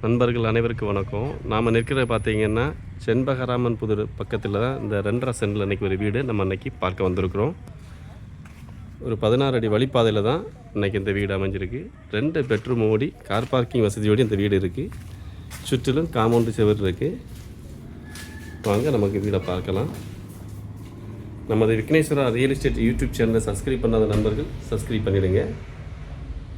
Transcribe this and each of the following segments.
நண்பர்கள் அனைவருக்கும் வணக்கம். நாம் நிற்கிறது பார்த்திங்கன்னா செண்பகராமன் புதூர் பக்கத்தில் தான் இந்த 2.5 சென்டில் இன்றைக்கி ஒரு வீடு நம்ம இன்றைக்கி பார்க்க வந்திருக்கிறோம். ஒரு 16 அடி வழிப்பாதையில் தான் இன்றைக்கி இந்த வீடு அமைஞ்சிருக்கு. 2 பெட்ரூம் ஓடி கார் பார்க்கிங் வசதியோடு இந்த வீடு இருக்குது. சுற்றிலும் காம்பவுண்டு செவர் இருக்குது. வாங்க நமக்கு வீடை பார்க்கலாம். நமது விக்னேஸ்வரா ரியல் எஸ்டேட் யூடியூப் சேனலை சப்ஸ்கிரைப் பண்ணாத நண்பர்கள் சப்ஸ்கிரைப் பண்ணிவிடுங்க.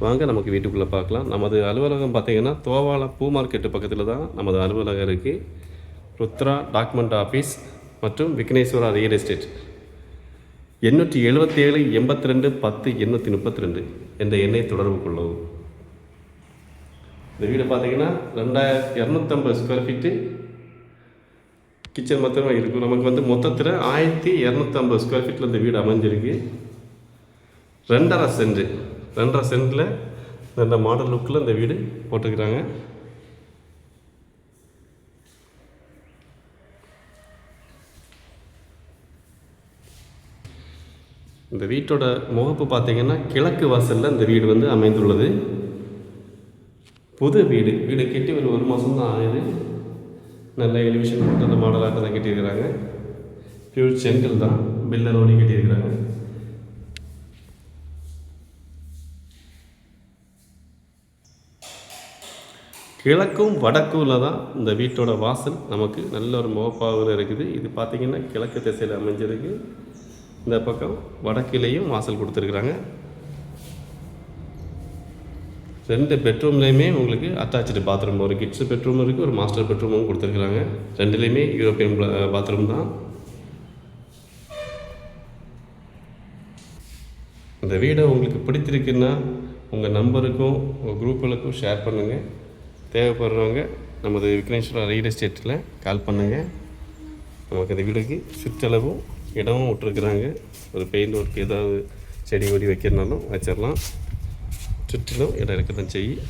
வாங்க நமக்கு வீட்டுக்குள்ளே பார்க்கலாம். நமது அலுவலகம் பார்த்திங்கன்னா தோவாளம் பூ மார்க்கெட்டு பக்கத்தில் தான் நமது அலுவலகம் இருக்குது. ருத்ரா டாக்குமெண்ட் ஆஃபீஸ் மற்றும் விக்னேஸ்வரா ரியல் எஸ்டேட் 877 82 10 832 என்ற எண்ணை தொடர்பு கொள்ளவும். இந்த வீடு பார்த்திங்கன்னா 2250 ஸ்கொயர் ஃபீட்டு கிச்சன் மாத்திரமே இருக்கும். நமக்கு வந்து மொத்தத்தில் 1250 ஸ்கொயர் ஃபீட்டில் இந்த வீடு அமைஞ்சிருக்கு. 2.5 சென்டில் இந்த மாடல் லுக்கில் இந்த வீடு போட்டுக்கிறாங்க. இந்த வீட்டோட முகப்பு பார்த்திங்கன்னா கிழக்கு வாசலில் இந்த வீடு வந்து அமைந்துள்ளது. புது வீடு கட்டி ஒரு 1 மாதம் தான் ஆகுது. நல்ல எலிவேஷன் போட்டு அந்த மாடலாக தான் கட்டியிருக்கிறாங்க. பியூர் செங்கல் தான் பில்லரோடு கட்டியிருக்கிறாங்க. கிழக்கும் வடக்குல தான் இந்த வீட்டோட வாசல் நமக்கு நல்ல ஒரு முகப்பாவில் இருக்குது. இது பார்த்திங்கன்னா கிழக்கு திசையில் அமைஞ்சிருக்கு. இந்த பக்கம் வடக்கிலேயும் வாசல் கொடுத்துருக்குறாங்க. 2 பெட்ரூம்லேயுமே உங்களுக்கு அட்டாச்சு பாத்ரூம், ஒரு கிட்ஸ் பெட்ரூம் இருக்குது, ஒரு மாஸ்டர் பெட்ரூமும் கொடுத்துருக்குறாங்க. 2லேயுமே யூரோப்பியன் பாத்ரூம் தான். இந்த வீடை உங்களுக்கு பிடித்திருக்குன்னா உங்கள் நம்பருக்கும் உங்கள் குரூப்புகளுக்கும் ஷேர் பண்ணுங்கள். தேவைப்படுறவங்க நமது விக்னேஸ்வரா ரியல் எஸ்டேட்டில் கால் பண்ணுங்கள். நமக்கு இந்த வீடுக்கு சுற்றளவும் இடமும் விட்டுருக்குறாங்க. ஒரு பெயிண்ட் ஒர்க் ஏதாவது செடி கொடி வைக்கிறனாலும் வச்சிடலாம். சுற்றிலும் இடம் இருக்க தான் செய்யும்.